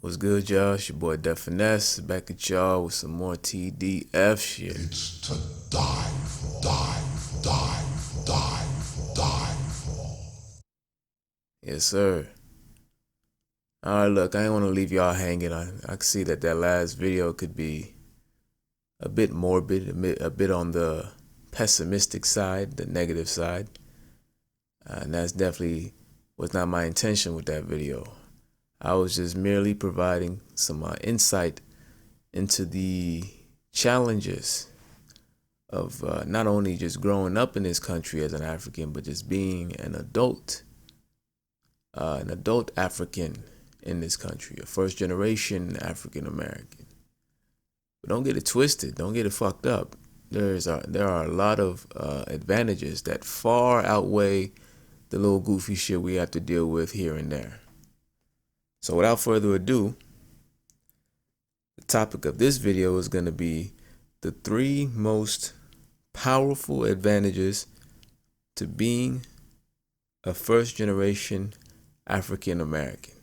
What's good, y'all? It's your boy Def Finesse back at y'all with some more TDF shit. It's to die for, die for, die for, die for, die for. Yes, sir. Alright, look, I ain't want to leave y'all hanging. I can see that last video could be a bit morbid, a bit on the pessimistic side, the negative side. And that's definitely was not my intention with that video. I was just merely providing some insight into the challenges of not only just growing up in this country as an African, but just being an adult African in this country, a first generation African American. But don't get it twisted. Don't get it fucked up. There are a lot of advantages that far outweigh the little goofy shit we have to deal with here and there. So without further ado, the topic of this video is going to be the 3 most powerful advantages to being a first generation African American.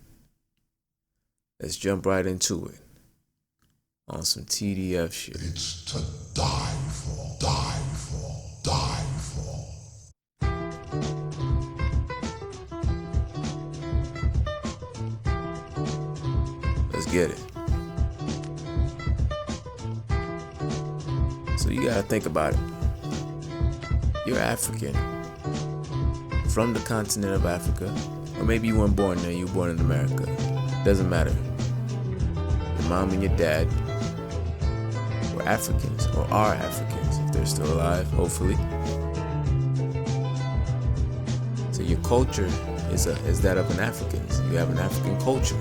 Let's jump right into it on some TDF shit. It's to die for, die for, die for. Let's get it. So you gotta think about it. You're African from the continent of Africa, or maybe you weren't born there, you were born in America. Doesn't matter. Your mom and your dad were Africans, or are Africans, if they're still alive, hopefully. So your culture is that of an African. You have an African culture.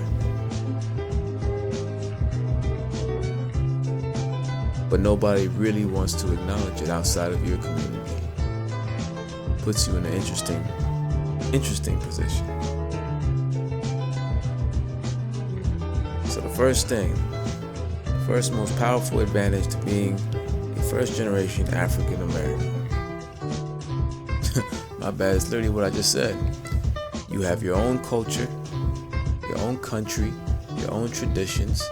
But nobody really wants to acknowledge it outside of your community. Puts you in an interesting position. So the first most powerful advantage to being a first generation African American. My bad, it's literally what I just said. You have your own culture, your own country, your own traditions,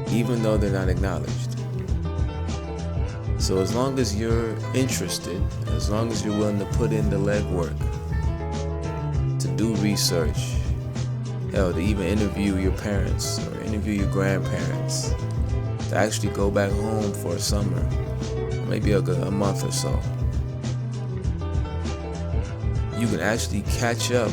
even though they're not acknowledged. So as long as you're interested, as long as you're willing to put in the legwork, to do research, hell, to even interview your parents or interview your grandparents, to actually go back home for a summer, maybe a month or so, you can actually catch up.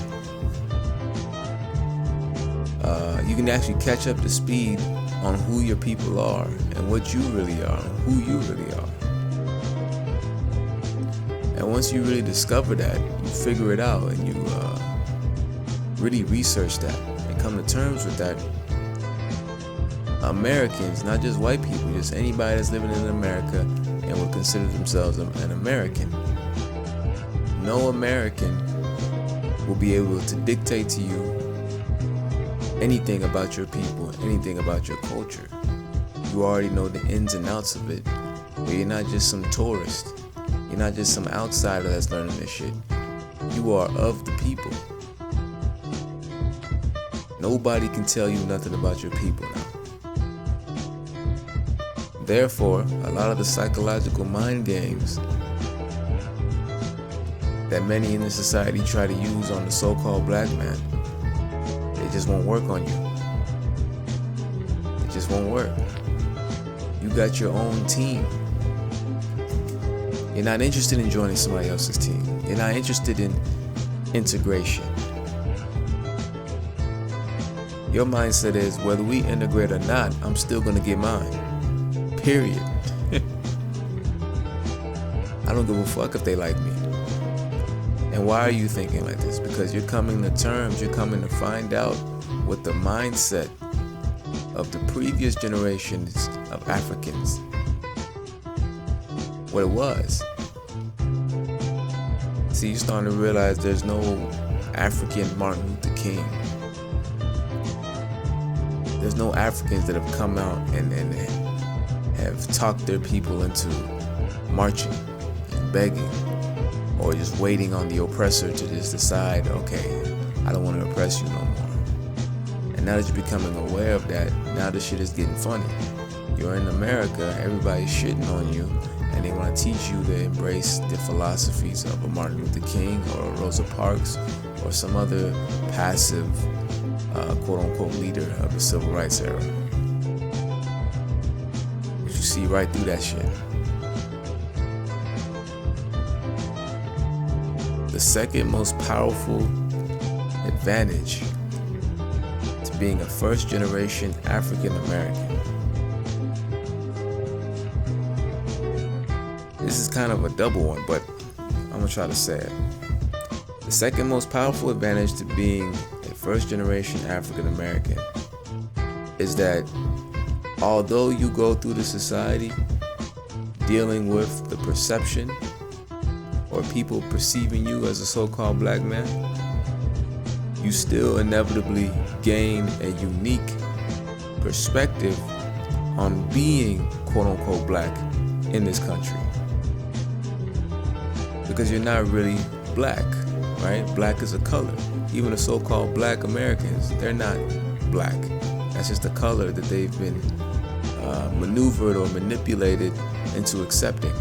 You can actually catch up to speed on who your people are and what you really are, and who you really are. And once you really discover that, you figure it out and you really research that and come to terms with that, Americans, not just white people, just anybody that's living in America and would consider themselves an American, no American will be able to dictate to you anything about your people, anything about your culture. You already know the ins and outs of it. But you're not just some tourist. You're not just some outsider that's learning this shit. You are of the people. Nobody can tell you nothing about your people now. Therefore, a lot of the psychological mind games that many in the society try to use on the so-called black man, they just won't work on you. It just won't work. You got your own team. You're not interested in joining somebody else's team. You're not interested in integration. Your mindset is, whether we integrate or not, I'm still gonna get mine. Period. I don't give a fuck if they like me. And why are you thinking like this? Because you're coming to terms, you're coming to find out what the mindset of the previous generations of Africans, what it was. See, you're starting to realize there's no African Martin Luther King. There's no Africans that have come out and have talked their people into marching and begging, or just waiting on the oppressor to just decide, okay, I don't want to oppress you no more. And And now that you're becoming aware of that, now the shit is getting funny. You're in America, everybody's shitting on you, and they want to teach you to embrace the philosophies of a Martin Luther King or a Rosa Parks or some other passive, quote-unquote, leader of the civil rights era. But you see right through that shit. The second most powerful advantage to being a first-generation African American. This is kind of a double one, but I'm gonna try to say it. The second most powerful advantage to being a first-generation African American is that although you go through the society dealing with the perception or people perceiving you as a so-called black man, you still inevitably gain a unique perspective on being quote-unquote black in this country. Because you're not really black, right? Black is a color. Even the so-called black Americans, they're not black. That's just a color that they've been maneuvered or manipulated into accepting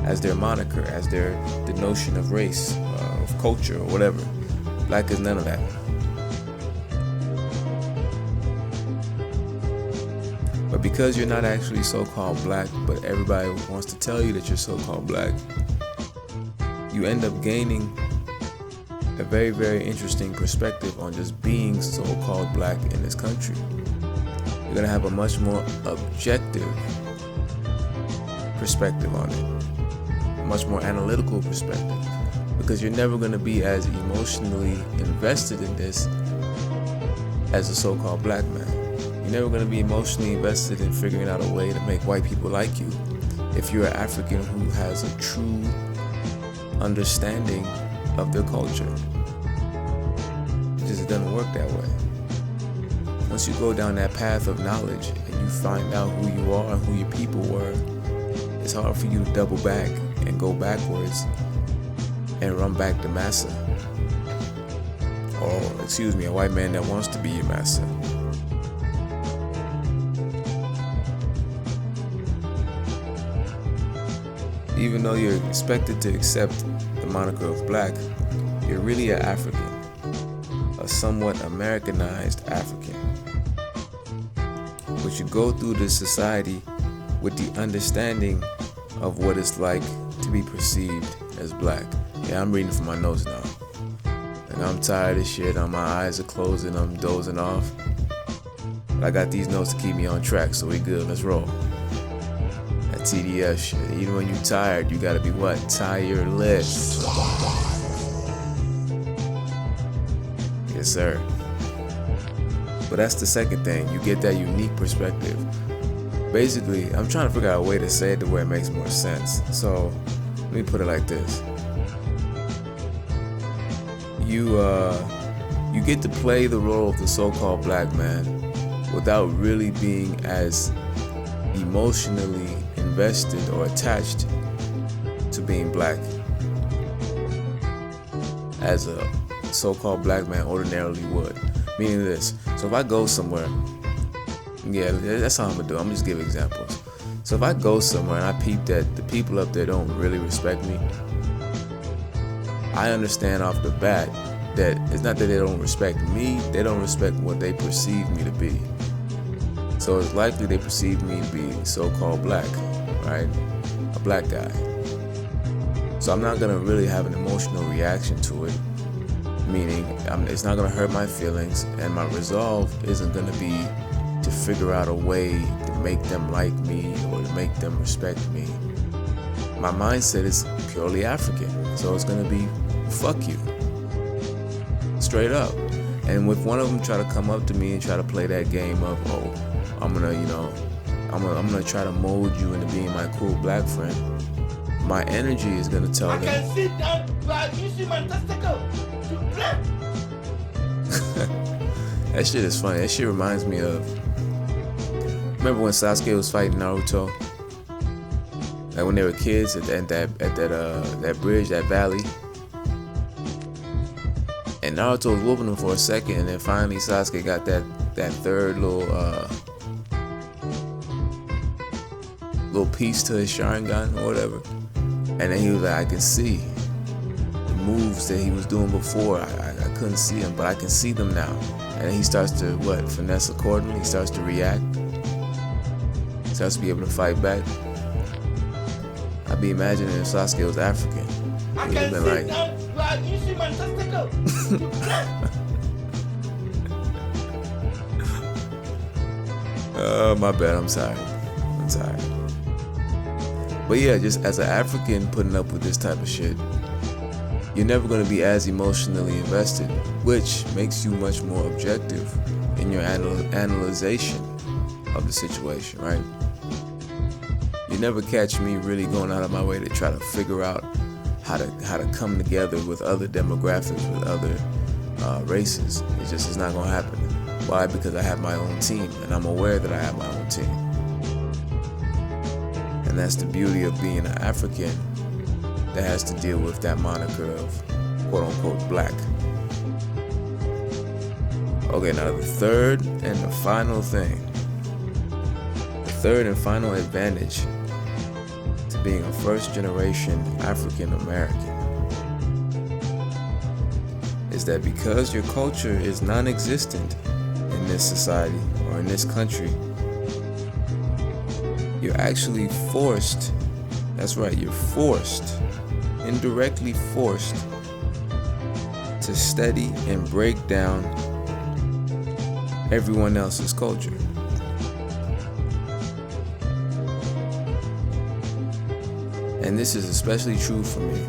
as their moniker, as their denotion of race, of culture, or whatever. Black is none of that. But because you're not actually so-called black, but everybody wants to tell you that you're so-called black, you end up gaining a very, very interesting perspective on just being so-called black in this country. You're gonna have a much more objective perspective on it, a much more analytical perspective, because you're never gonna be as emotionally invested in this as a so-called black man. You're never gonna be emotionally invested in figuring out a way to make white people like you if you're an African who has a true understanding of their culture. It just doesn't work that way. Once you go down that path of knowledge and you find out who you are and who your people were, it's hard for you to double back and go backwards and run back to massa. Or, excuse me, a white man that wants to be your massa. Even though you're expected to accept the moniker of black, you're really an African, a somewhat Americanized African. But you go through this society with the understanding of what it's like to be perceived as black. Yeah, I'm reading from my notes now. And I'm tired of shit, my eyes are closing, I'm dozing off. But I got these notes to keep me on track, so we good, let's roll. TDF shit. Even when you're tired, you gotta be what? Tireless. Yes, sir. But that's the second thing. You get that unique perspective. Basically, I'm trying to figure out a way to say it the way it makes more sense. So, let me put it like this. You get to play the role of the so-called black man without really being as emotionally invested or attached to being black as a so-called black man ordinarily would. Meaning this, so if I go somewhere, yeah, that's how I'm gonna do. I'm just give examples. So if I go somewhere and I peep that the people up there don't really respect me, I understand off the bat that it's not that they don't respect me, they don't respect what they perceive me to be. So it's likely they perceive me to be so-called black, right? A black guy. So I'm not gonna really have an emotional reaction to it, meaning it's not gonna hurt my feelings, and my resolve isn't gonna be to figure out a way to make them like me or to make them respect me. My mindset is purely African, so it's gonna be fuck you, straight up. And if one of them try to come up to me and try to play that game of, oh, I'm gonna try to mold you into being my cool black friend, my energy is gonna tell them. I can sit down, but you see my testicle. That shit is funny. That shit reminds me of, remember when Sasuke was fighting Naruto? Like when they were kids at that bridge, that valley. And Naruto was whooping him for a second, and then finally Sasuke got that third little piece to his Sharingan or whatever. And then he was like, I can see the moves that he was doing before. I couldn't see them, but I can see them now. And then he starts to finesse accordingly. He starts to react. He starts to be able to fight back. I'd be imagining if Sasuke was African. He'd have been like, oh, my bad, I'm sorry. But yeah, just as an African putting up with this type of shit, you're never going to be as emotionally invested, which makes you much more objective in your analyzation of the situation, right? You never catch me really going out of my way to try to figure out how to come together with other demographics, with other races. It's not going to happen. Why? Because I have my own team, and I'm aware that I have my own team. And that's the beauty of being an African that has to deal with that moniker of quote-unquote black. Okay, now the third and final advantage to being a first-generation African American is that because your culture is non-existent in this society or in this country, you're actually forced, that's right, you're forced, indirectly forced to study and break down everyone else's culture. And this is especially true for me.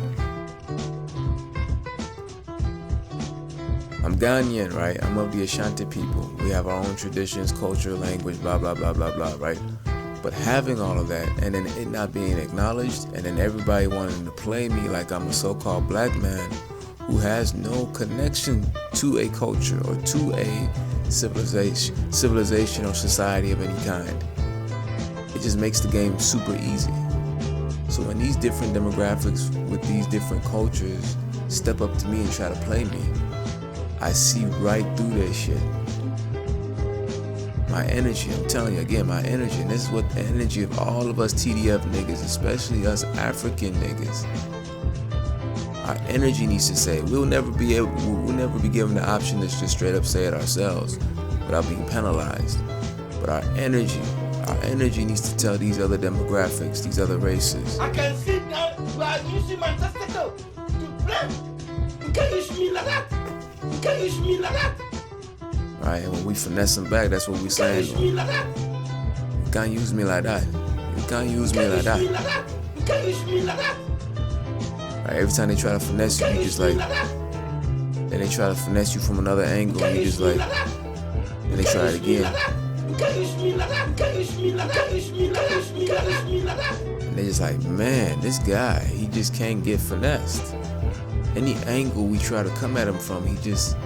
I'm Ghanaian, right? I'm of the Ashanti people. We have our own traditions, culture, language, blah, blah, blah, blah, blah, right? But having all of that and then it not being acknowledged and then everybody wanting to play me like I'm a so-called black man who has no connection to a culture or to a civilization or society of any kind, it just makes the game super easy. So when these different demographics with these different cultures step up to me and try to play me, I see right through their shit. My energy, I'm telling you again, my energy, and this is what the energy of all of us TDF niggas, especially us African niggas, our energy needs to say. We'll never be given the option to just straight up say it ourselves without being penalized. But our energy needs to tell these other demographics, these other races. I can see that you are using my testicle to blame. You can't use me like that. You can't use me like that. Right, and when we finesse them back, that's what we saying. You can't use me like that. You can't use me like that. You can't use me like that. Right, every time they try to finesse you, you just like, then they try to finesse you from another angle, and you just like, then they try it again. You can't use me like that. You can't use me like that. You can't use me like that. And they just like, man, this guy, he just can't get finessed. Any angle we try to come at him from, he just,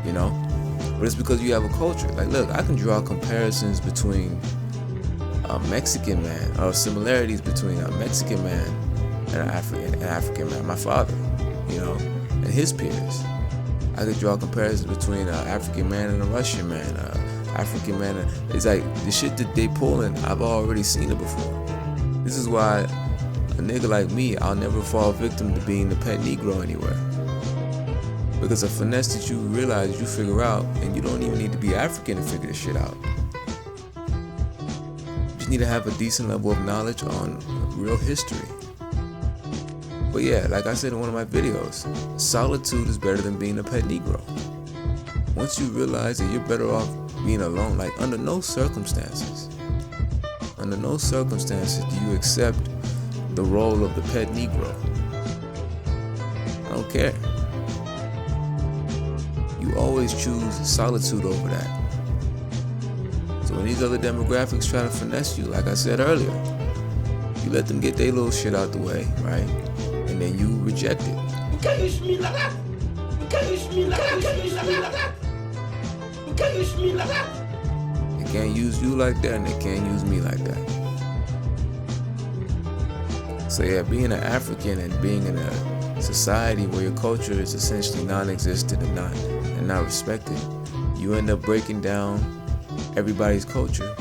you know. But it's because you have a culture. Like, look, I can draw comparisons between a Mexican man, or similarities between a Mexican man and an African man. My father, you know, and his peers. I could draw comparisons between an African man and a Russian man, African man. It's like the shit that they pulling, I've already seen it before. This is why a nigga like me, I'll never fall victim to being the pet Negro anywhere. Because a finesse that you realize, you figure out, and you don't even need to be African to figure this shit out. You just need to have a decent level of knowledge on real history. But yeah, like I said in one of my videos, solitude is better than being a pet Negro. Once you realize that you're better off being alone, like under no circumstances do you accept the role of the pet Negro. I don't care. You always choose solitude over that. So when these other demographics try to finesse you, like I said earlier, you let them get their little shit out the way, right? And then you reject it. You can't use me like that. You can't use me like that. You can't use me like that. You can't use me like that. They can't use you like that, and they can't use me like that. So yeah, being an African and being in a society where your culture is essentially non-existent and not respected, you end up breaking down everybody's culture,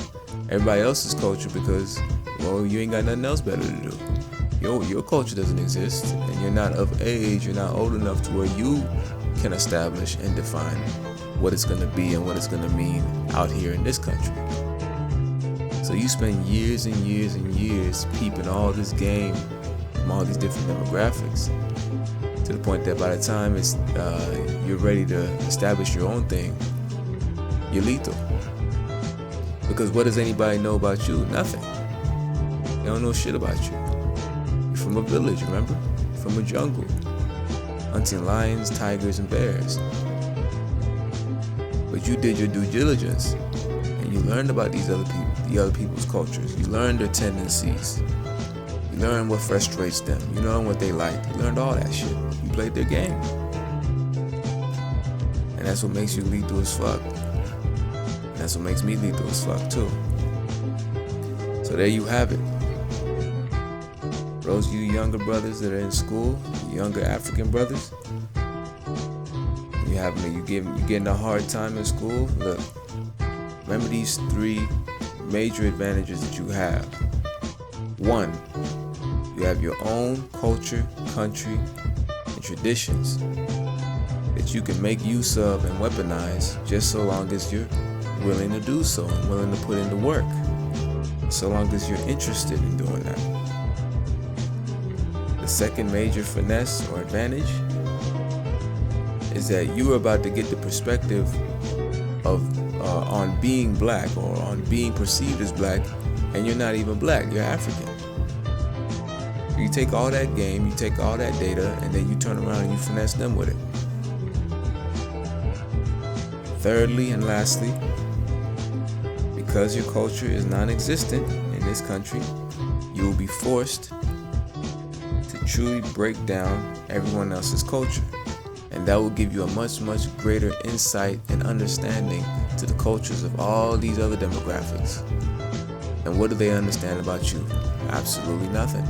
everybody else's culture, because, well, you ain't got nothing else better to do. Your culture doesn't exist, and you're not of age, you're not old enough to where you can establish and define what it's going to be and what it's going to mean out here in this country. So you spend years and years and years peeping all this game from all these different demographics, to the point that by the time you're ready to establish your own thing, you're lethal. Because what does anybody know about you? Nothing. They don't know shit about you. You're from a village, remember? You're from a jungle, hunting lions, tigers, and bears. But you did your due diligence, and you learned about these other people, the other people's cultures. You learned their tendencies. You learned what frustrates them. You learned what they like. You learned all that shit. You played their game. And that's what makes you lethal as fuck. And that's what makes me lethal as fuck too. So there you have it. For those of you younger brothers that are in school, younger African brothers, you're getting a hard time in school. Look, remember these 3 major advantages that you have. 1, you have your own culture, country, and traditions that you can make use of and weaponize, just so long as you're willing to do so and willing to put in the work, so long as you're interested in doing that. The second major finesse or advantage is that you are about to get the perspective of on being black, or on being perceived as black, and you're not even black, you're African. So you take all that game, you take all that data, and then you turn around and you finesse them with it. Thirdly and lastly, because your culture is non-existent in this country, you will be forced to truly break down everyone else's culture. And that will give you a much, much greater insight and understanding to the cultures of all these other demographics. And what do they understand about you? Absolutely nothing.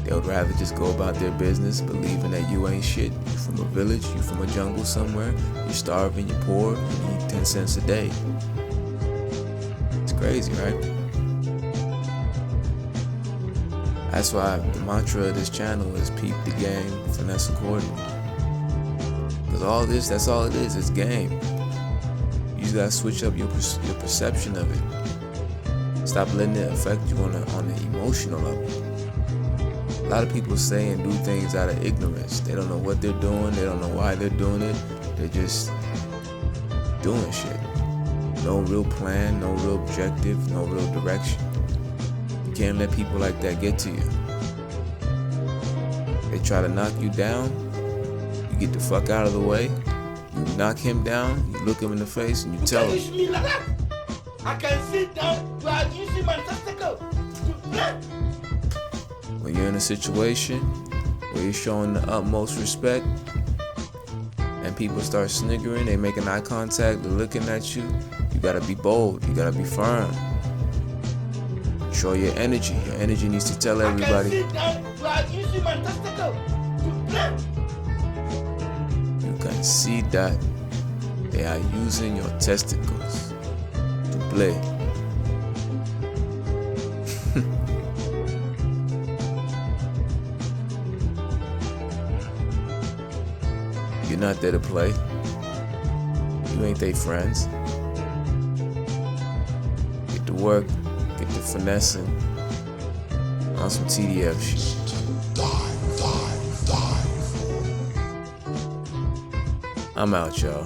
They would rather just go about their business believing that you ain't shit. You're from a village, you're from a jungle somewhere, you're starving, you're poor, you need 10 cents a day. It's crazy, right? That's why the mantra of this channel is peep the game, finesse accordingly. Because all this, that's all it is, it's game. You just gotta switch up your perception of it. Stop letting it affect you on the emotional level. A lot of people say and do things out of ignorance. They don't know what they're doing, they don't know why they're doing it. They're just doing shit. No real plan, no real objective, no real direction. You can't let people like that get to you. They try to knock you down, you get the fuck out of the way. You knock him down, you look him in the face, and you tell him. You can use me like that. I can sit down, you are using my testicle to play. When you're in a situation where you're showing the utmost respect, and people start sniggering, they making eye contact, they're looking at you, you gotta be bold, you gotta be firm. Show your energy. Your energy needs to tell everybody. I can sit down, you are using my testicle to play. You can see that they are using your testicles to play. You're not there to play. You ain't they friends. Get to work, get to finessing on some TDF shit. I'm out, y'all.